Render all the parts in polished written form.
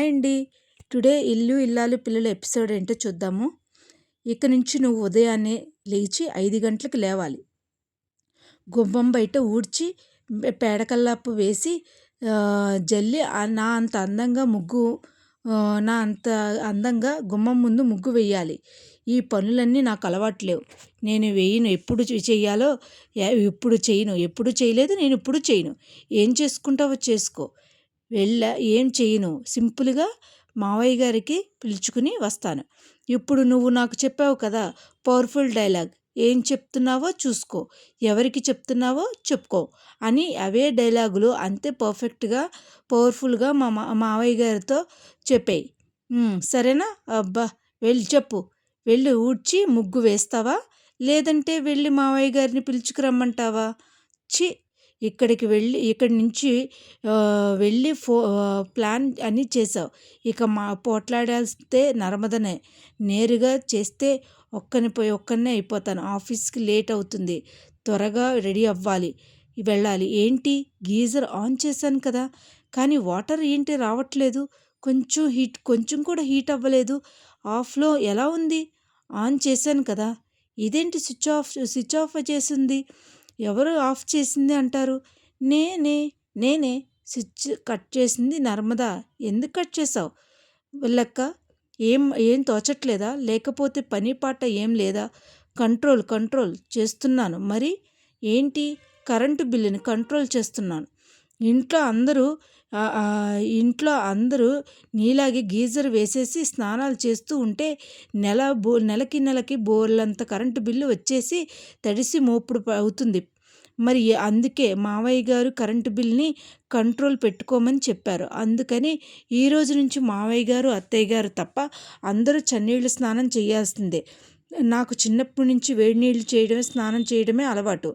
Hi అండి. Today ఇల్లు ఇల్లాలు పిల్లల ఎపిసోడ్ ఏంటో చూద్దాము. ఇక నుంచి నువ్వు ఉదయాన్నే లేచి 5 గంటలకు లేవాలి. గుమ్మం బయట ఊడ్చి పేడకల్లాపు వేసి జల్లి నా అంత అందంగా నా అంత అందంగా గుమ్మం ముందు ముగ్గు వేయాలి. ఈ పనులన్నీ నాకు అలవాట్లేవు. నేను వేయను. ఎప్పుడు చెయ్యాలో ఇప్పుడు చేయను. ఎప్పుడు చేయలేదు, నేను ఇప్పుడు చేయను. ఏం చేసుకుంటావో చేసుకో. ఏం చేయను. సింపుల్గా మావయ్య గారికి పిలుచుకుని వస్తాను. ఇప్పుడు నువ్వు నాకు చెప్పావు కదా పవర్ఫుల్ డైలాగ్, ఏం చెప్తున్నావో చూసుకో, ఎవరికి చెప్తున్నావో చెప్పుకో అని అవే డైలాగులు అంతే పవర్ఫుల్గా మావయ్య గారితో చెప్పేయి. సరేనా? అబ్బా, వెళ్ళి చెప్పు. వెళ్ళి ఊడ్చి ముగ్గు వేస్తావా, లేదంటే వెళ్ళి మావయ్య గారిని పిలుచుకురమ్మంటావా? చి, ఇక్కడి నుంచి వెళ్ళి ప్లాన్ అన్నీ చేసావు. ఇక పోట్లాడాల్స్తే నర్మదనే. నేరుగా చేస్తే ఒక్కనే అయిపోతాను. ఆఫీస్కి లేట్ అవుతుంది. త్వరగా రెడీ అవ్వాలి, వెళ్ళాలి. ఏంటి, గీజర్ ఆన్ చేశాను కదా, కానీ వాటర్ ఏంటి రావట్లేదు? కొంచెం కూడా హీట్ అవ్వలేదు. ఆఫ్లో ఎలా ఉంది? ఆన్ చేశాను కదా, ఇదేంటి స్విచ్ ఆఫ్ చేసింది? ఎవరు ఆఫ్ చేసింది అంటారు? నేనే స్విచ్ కట్ చేసింది నర్మదా. ఎందుకు కట్ చేసావు? వెళ్ళక్క, ఏం తోచట్లేదా? లేకపోతే పని పాట ఏం లేదా? కంట్రోల్ చేస్తున్నాను. మరి ఏంటి? కరెంటు బిల్లుని కంట్రోల్ చేస్తున్నాను. ఇంట్లో అందరూ నీలాగే గీజర్ వేసేసి స్నానాలు చేస్తూ ఉంటే నెలకి బోర్లంత కరెంటు బిల్లు వచ్చేసి తడిసి మోపుడు అవుతుంది. మరి అందుకే మావయ్య గారు కరెంటు బిల్ని కంట్రోల్ పెట్టుకోమని చెప్పారు. అందుకని ఈరోజు నుంచి మావయ్య గారు, అత్తయ్య గారు తప్ప అందరూ చన్నీళ్ళు స్నానం చేయాల్సిందే. నాకు చిన్నప్పటి నుంచి వేడి నీళ్ళు స్నానం చేయడమే అలవాటు.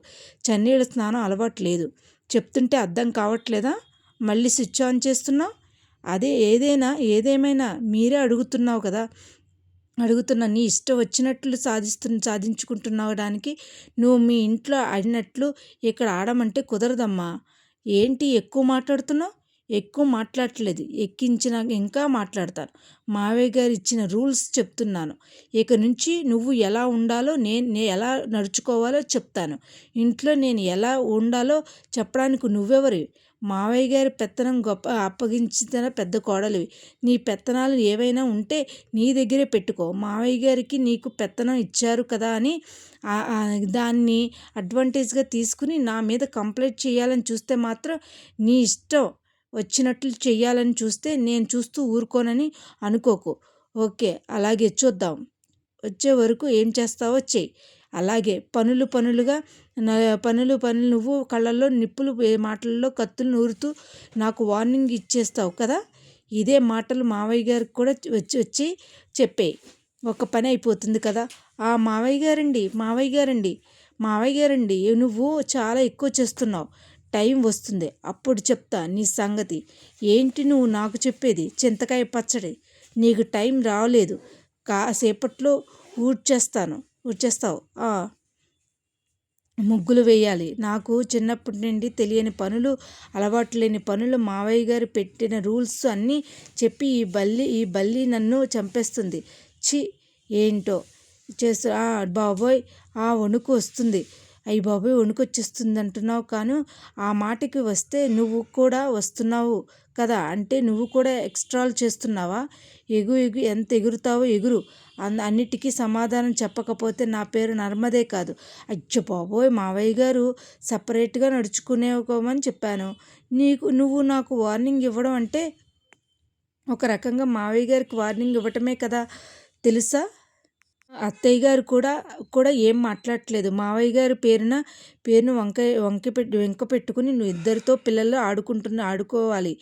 చన్నీళ్ళ స్నానం అలవాటు లేదు. చెప్తుంటే అర్థం కావట్లేదా? మళ్ళీ స్విచ్ ఆన్ చేస్తున్నావు. అదే ఏదేమైనా మీరే అడుగుతున్నావు కదా, నీ ఇష్టం వచ్చినట్లు సాధించుకుంటున్నావడానికి నువ్వు మీ ఇంట్లో ఆడినట్లు ఇక్కడ ఆడమంటే కుదరదమ్మా. ఏంటి ఎక్కువ మాట్లాడుతున్నావు? ఎక్కువ మాట్లాడట్లేదు, ఎక్కించినాక ఇంకా మాట్లాడతాను. మావయ్య గారు ఇచ్చిన రూల్స్ చెప్తున్నాను. ఇక నుంచి నువ్వు ఎలా ఉండాలో, నేను ఎలా నడుచుకోవాలో చెప్తాను. ఇంట్లో నేను ఎలా ఉండాలో చెప్పడానికి నువ్వెవరి? మావయ్య గారి పెత్తనం అప్పగించిన పెద్ద కోడలివి. నీ పెత్తనాలు ఏవైనా ఉంటే నీ దగ్గరే పెట్టుకో. మావయ్య గారికి నీకు పెత్తనం ఇచ్చారు కదా అని దాన్ని అడ్వాంటేజ్గా తీసుకుని నా మీద కంప్లైంట్ చేయాలని చూస్తే మాత్రం, నీ ఇష్టం వచ్చినట్లు చెయ్యాలని చూస్తే నేను చూస్తూ ఊరుకోనని అనుకోకు. ఓకే, అలాగే చూద్దాం. వచ్చే వరకు ఏం చేస్తావో చెయ్యి. అలాగే పనులు నువ్వు కళ్ళల్లో నిప్పులు, మాటల్లో కత్తులు నూరుతూ నాకు వార్నింగ్ ఇచ్చేస్తావు కదా. ఇదే మాటలు మావయ్య గారికి కూడా వచ్చి చెప్పేయి. ఒక పని అయిపోతుంది కదా. మావయ్య గారండి, నువ్వు చాలా ఎక్కువ చేస్తున్నావు. టైం వస్తుంది, అప్పుడు చెప్తా నీ సంగతి ఏంటి. నువ్వు నాకు చెప్పేది చింతకాయ పచ్చడి. నీకు టైం రాలేదు, కాసేపట్లో ఊడ్చేస్తావు. ముగ్గులు వేయాలి. నాకు చిన్నప్పటి నుండి తెలియని పనులు, అలవాటు లేని పనులు మావయ్య గారు పెట్టిన రూల్స్ అన్నీ చెప్పి ఈ బల్లి నన్ను చంపేస్తుంది. చి, ఏంటో బాబోయ్, వణుకు వస్తుంది. అయ్యి బాబోయ్, వణుకు వచ్చేస్తుంది అంటున్నావు, కానీ ఆ మాటకి వస్తే నువ్వు కూడా వస్తున్నావు కదా, అంటే నువ్వు కూడా ఎక్స్ట్రాలు చేస్తున్నావా? ఎంత ఎగురుతావో ఎగురు. అన్నిటికీ సమాధానం చెప్పకపోతే నా పేరు నర్మదే కాదు. అయ్యో బాబోయ్, మావయ్య గారు సపరేట్గా నడుచుకునేకోమని చెప్పాను. నువ్వు నాకు వార్నింగ్ ఇవ్వడం అంటే ఒక రకంగా మావయ్య గారికి వార్నింగ్ ఇవ్వటమే కదా, తెలుసా? అత్తయ్య గారు కూడా ఏం మాట్లాడట్లేదు. మావయ్య గారి పేరును వెంక పెట్టుకుని నువ్వు ఇద్దరితో పిల్లలు ఆడుకోవాలి.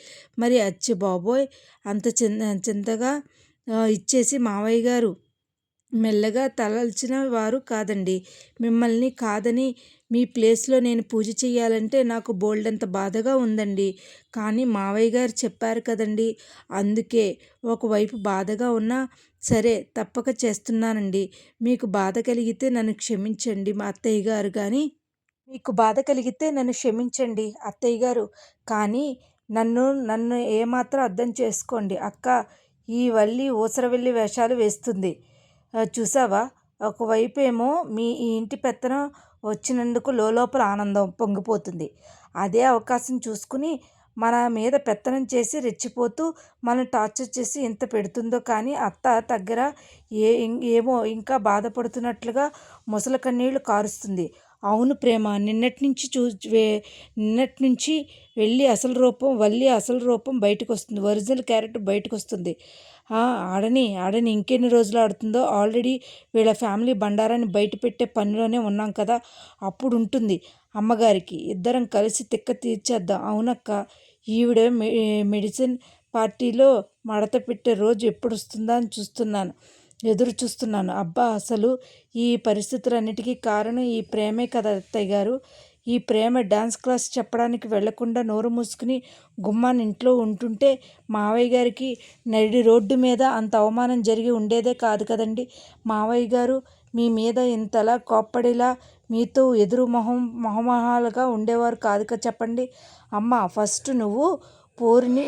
మరి అచ్చి బాబోయ్, అంత చింతగా ఇచ్చేసి మావయ్య గారు మెల్లగా తలల్చిన వారు కాదండి. మిమ్మల్ని కాదని మీ ప్లేస్లో నేను పూజ చేయాలంటే నాకు బోల్డంత బాధగా ఉందండి. కానీ మావయ్య గారు చెప్పారు కదండి, అందుకే ఒకవైపు బాధగా ఉన్నా సరే తప్పక చేస్తున్నానండి. మీకు బాధ కలిగితే నన్ను క్షమించండి అత్తయ్య గారు, కానీ కానీ నన్ను నన్ను ఏమాత్రం అర్థం చేసుకోండి అక్క. ఈ వల్లి ఊసరవెల్లి వేషాలు వేస్తుంది. చూసావా, ఒకవైపు ఏమో ఈ ఇంటి పెత్తనం వచ్చినందుకు లోపల ఆనందం పొంగిపోతుంది. అదే అవకాశం చూసుకుని మన మీద పెత్తనం చేసి రెచ్చిపోతూ మనం టార్చర్ చేసి ఎంత పెడుతుందో. కానీ అత్త దగ్గర ఏమో ఇంకా బాధపడుతున్నట్లుగా ముసలి కన్నీళ్లు కారుస్తుంది. అవును ప్రేమ, నిన్నటి నుంచి వల్లి అసలు రూపం బయటకు వస్తుంది. ఒరిజినల్ క్యారెక్టర్ బయటకు వస్తుంది. ఆడని ఆడని ఇంకెన్ని రోజులు ఆడుతుందో. ఆల్రెడీ వీళ్ళ ఫ్యామిలీ బండారాన్ని బయట పెట్టే పనిలోనే ఉన్నాం కదా, అప్పుడు ఉంటుంది అమ్మగారికి. ఇద్దరం కలిసి తిక్క తీర్చేద్దాం. అవునక్క, ఈవిడ మెడిసిన్ పార్టీలో మడత పెట్టే రోజు ఎప్పుడు వస్తుందా అని ఎదురు చూస్తున్నాను. అబ్బా, అసలు ఈ పరిస్థితులన్నిటికీ కారణం ఈ ప్రేమే కదా అత్తయ్య గారు. ఈ ప్రేమ డాన్స్ క్లాస్ చెప్పడానికి వెళ్లకుండా నోరు మూసుకుని గుమ్మాన్ని ఇంట్లో ఉంటుంటే మావయ్య గారికి నడి రోడ్డు మీద అంత అవమానం జరిగి ఉండేదే కాదు కదండి. మావయ్య గారు మీ మీద ఇంతలా కోప్పడేలా మీతో ఎదురు మొహమొహాలుగా ఉండేవారు కాదు కదా చెప్పండి. అమ్మ, ఫస్ట్ నువ్వు పోరిని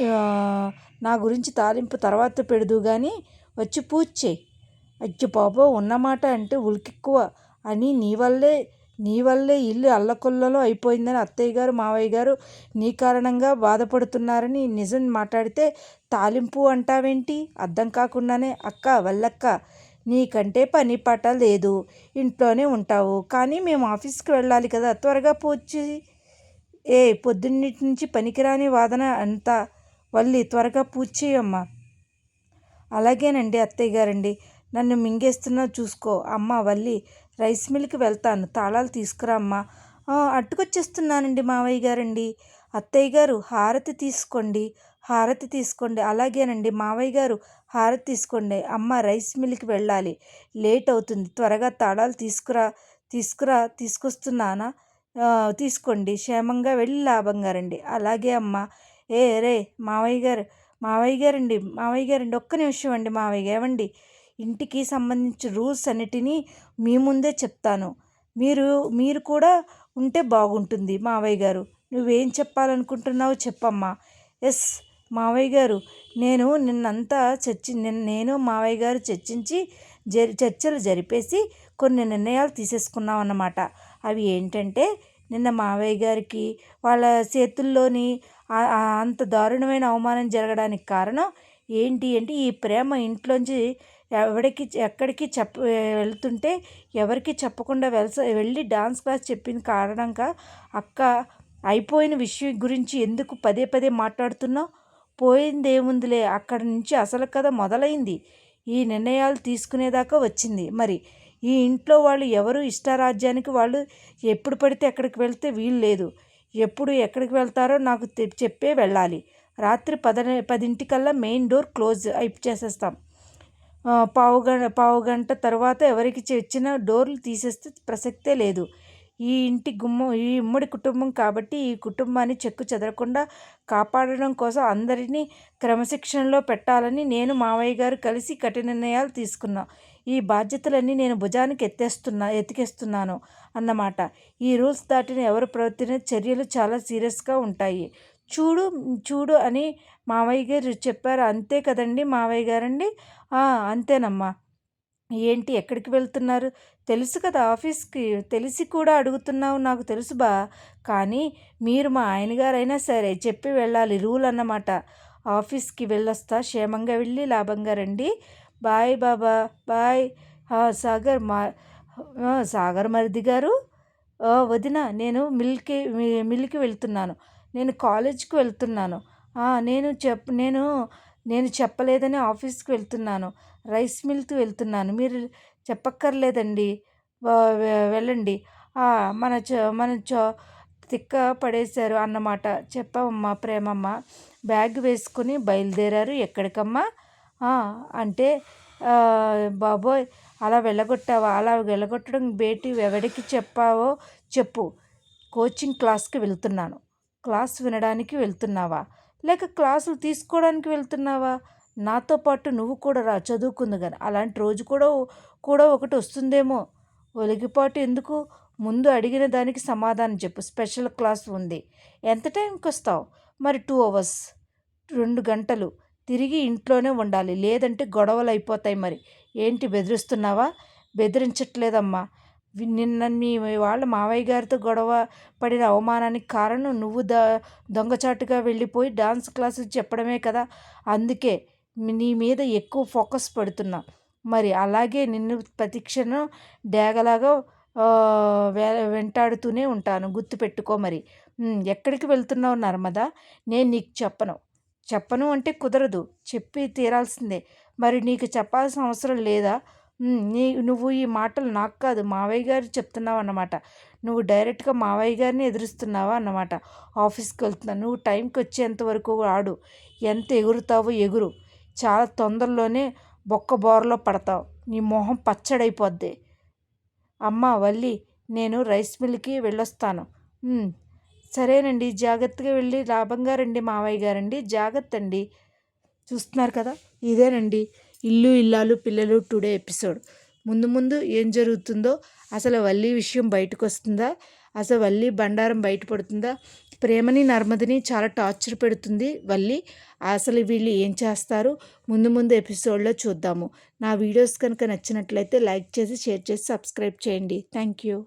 నా గురించి తాలింపు తర్వాత పెడదు కానీ వచ్చి పూజ చేయి. అయ్యో బాబో, ఉన్నమాట అంటే ఉలికెక్కువ అని నీ వల్లే ఇల్లు అల్లకొల్లలో అయిపోయిందని అత్తయ్య గారు మావయ్య గారు నీ కారణంగా బాధపడుతున్నారని నిజం మాట్లాడితే తాలింపు అంటావేంటి అర్థం కాకుండానే. అక్క, వల్లక్క, నీకంటే పని పాట లేదు, ఇంట్లోనే ఉంటావు. కానీ మేము ఆఫీస్కి వెళ్ళాలి కదా, త్వరగా పూచి. పొద్దున్నిటి నుంచి పనికిరాని వాదన అంతా. వల్లి, త్వరగా పూజ చేయమ్మా. అలాగేనండి అత్తయ్య గారండి, నన్ను మింగేస్తున్నా చూసుకో. అమ్మ వల్లి, రైస్ మిల్కి వెళ్తాను, తాళాలు తీసుకురా అమ్మా. అట్టుకొచ్చేస్తున్నానండి మావయ్య గారండి. అత్తయ్య గారు, హారతి తీసుకోండి. అలాగేనండి మావయ్య గారు, హారతి తీసుకోండి. అమ్మ, రైస్ మిల్కి వెళ్ళాలి, లేట్ అవుతుంది, త్వరగా తాళాలు తీసుకొస్తున్నానా? తీసుకోండి, క్షేమంగా వెళ్ళి లాభంగా రండి. అలాగే అమ్మ. రే మావయ్య గారండి, ఒక్క నిమిషం అండి మావయ్య. ఏవండి, ఇంటికి సంబంధించిన రూల్స్ అన్నిటినీ మీ ముందే చెప్తాను, మీరు కూడా ఉంటే బాగుంటుంది. మావయ్య గారు, నువ్వేం చెప్పాలనుకుంటున్నావు చెప్పమ్మా. ఎస్ మావయ్య గారు, నేను మావయ్య గారు చర్చలు జరిపేసి కొన్ని నిర్ణయాలు తీసేసుకున్నాం అన్నమాట. అవి ఏంటంటే, నిన్న మావయ్య గారికి వాళ్ళ చేతుల్లోని అంత దారుణమైన అవమానం జరగడానికి కారణం ఏంటి అంటే, ఈ ప్రేమ ఇంట్లోంచి ఎక్కడికి వెళ్తుంటే ఎవరికి చెప్పకుండా వెళ్ళి డాన్స్ క్లాస్ చెప్పిన కారణంగా అక్క, అయిపోయిన విషయం గురించి ఎందుకు పదే పదే మాట్లాడుతున్నావు? పోయిందేముందిలే, అక్కడి నుంచి అసలు కథ మొదలైంది. ఈ నిర్ణయాలు తీసుకునేదాకా వచ్చింది. మరి ఈ ఇంట్లో వాళ్ళు ఎవరు ఇష్టారాజ్యానికి వాళ్ళు ఎప్పుడు పడితే ఎక్కడికి వెళ్తే వీలు లేదు. ఎప్పుడు ఎక్కడికి వెళ్తారో నాకు చెప్పే వెళ్ళాలి. రాత్రి 10 మెయిన్ డోర్ క్లోజ్ చేసేస్తాం. పావుగంట తర్వాత ఎవరికి వచ్చిన డోర్లు తీసేస్తే ప్రసక్తే లేదు. ఈ ఉమ్మడి కుటుంబం కాబట్టి ఈ కుటుంబాన్ని చెక్కు చెదరకుండా కాపాడడం కోసం అందరినీ క్రమశిక్షణలో పెట్టాలని నేను మావయ్య గారు కలిసి కఠిన నిర్ణయాలు తీసుకున్నాం. ఈ బాధ్యతలన్నీ నేను భుజానికి ఎతికేస్తున్నాను అన్నమాట. ఈ రూల్స్ దాటిన ఎవరు ప్రవర్తించిన చర్యలు చాలా సీరియస్గా ఉంటాయి. చూడు అని మావయ్య గారు చెప్పారు. అంతే కదండి మావయ్య గారండి? అంతేనమ్మా. ఏంటి, ఎక్కడికి వెళ్తున్నారు? తెలుసు కదా, ఆఫీస్కి. తెలిసి కూడా అడుగుతున్నావు, నాకు తెలుసు బా. కానీ మీరు మా ఆయనగారైనా సరే చెప్పి వెళ్ళాలి, రూల్ అన్నమాట. ఆఫీస్కి వెళ్ళొస్తా, క్షేమంగా వెళ్ళి లాభంగా రండి. బాయ్ బాబా, బాయ్. సాగర్ మరిది గారు, వదిన, నేను మిల్కి వెళ్తున్నాను, నేను కాలేజ్కి వెళ్తున్నాను. నేను చెప్పలేదని ఆఫీస్కి వెళ్తున్నాను, రైస్ మిల్కి వెళ్తున్నాను. మీరు చెప్పక్కర్లేదండి, వెళ్ళండి. మన తిక్క పడేశారు అన్నమాట. చెప్పమ్మా ప్రేమమ్మ. బ్యాగ్ వేసుకుని బయలుదేరారు. ఎక్కడికమ్మా అంటే, బాబోయ్, అలా వెళ్ళగొట్టావా? అలా వెళ్ళగొట్టడం బేటి ఎవరికి చెప్పావో చెప్పు. కోచింగ్ క్లాస్కి వెళ్తున్నాను. క్లాస్ వినడానికి వెళ్తున్నావా, లేక క్లాసులు తీసుకోవడానికి వెళ్తున్నావా? నాతో పాటు నువ్వు కూడా రా, చదువుకుంది కానీ. అలాంటి రోజు కూడా ఒకటి వస్తుందేమో. ఒలిగిపాటు ఎందుకు? ముందు అడిగిన దానికి సమాధానం చెప్పు. స్పెషల్ క్లాస్ ఉంది. ఎంత టైంకి వస్తావు? మరి 2 అవర్స్ 2 గంటలు తిరిగి ఇంట్లోనే ఉండాలి. లేదంటే గొడవలు అయిపోతాయి మరి. ఏంటి బెదిరిస్తున్నావా? బెదిరించట్లేదమ్మా. నిన్న మీ వాళ్ళ మావయ్య గారితో గొడవ పడిన అవమానానికి కారణం నువ్వు దొంగచాటుగా వెళ్ళిపోయి డాన్స్ క్లాసులు చెప్పడమే కదా. అందుకే నీ మీద ఎక్కువ ఫోకస్ పెడుతున్నా. మరి అలాగే నిన్ను ప్రతిక్షణం డేగలాగా వెంటాడుతూనే ఉంటాను. గుర్తుపెట్టుకో మరి. ఎక్కడికి వెళ్తున్నావు నర్మదా? నేను నీకు చెప్పను అంటే కుదరదు. చెప్పి తీరాల్సిందే. మరి నీకు చెప్పాల్సిన అవసరం లేదా? నువ్వు ఈ మాటలు నాకు కాదు మావయ్య గారు చెప్తున్నావు అన్నమాట. నువ్వు డైరెక్ట్గా మావయ్య గారిని ఎదురుస్తున్నావా అన్నమాట. ఆఫీస్కి వెళ్తున్నాను, నువ్వు టైంకి వచ్చేంత వరకు ఆడు. ఎంత ఎగురుతావో ఎగురు. చాలా తొందరలోనే బొక్క బోరలో పడతావు. నీ మొహం పచ్చడైపోద్ది. అమ్మ వల్లి, నేను రైస్ మిల్కి వెళ్ళొస్తాను. సరేనండి, జాగ్రత్తగా వెళ్ళి లాభంగా రండి మావయ్య గారండి. జాగ్రత్త అండి. చూస్తున్నారు కదా, ఇదేనండి ఇల్లు ఇల్లాలు పిల్లలు టుడే ఎపిసోడ్. ముందు ముందు ఏం జరుగుతుందో, అసలు వల్లి విషయం బయటకు వస్తుందా, అసలు వల్లి బండారం బయటపడుతుందా, ప్రేమని నర్మదని చాలా టార్చర్ పెడుతుంది వల్లి. అసలు వీళ్ళు ఏం చేస్తారు ముందు ముందు ఎపిసోడ్లో చూద్దాము. నా వీడియోస్ కనుక నచ్చినట్లయితే లైక్ చేసి షేర్ చేసి సబ్స్క్రైబ్ చేయండి. Thank you.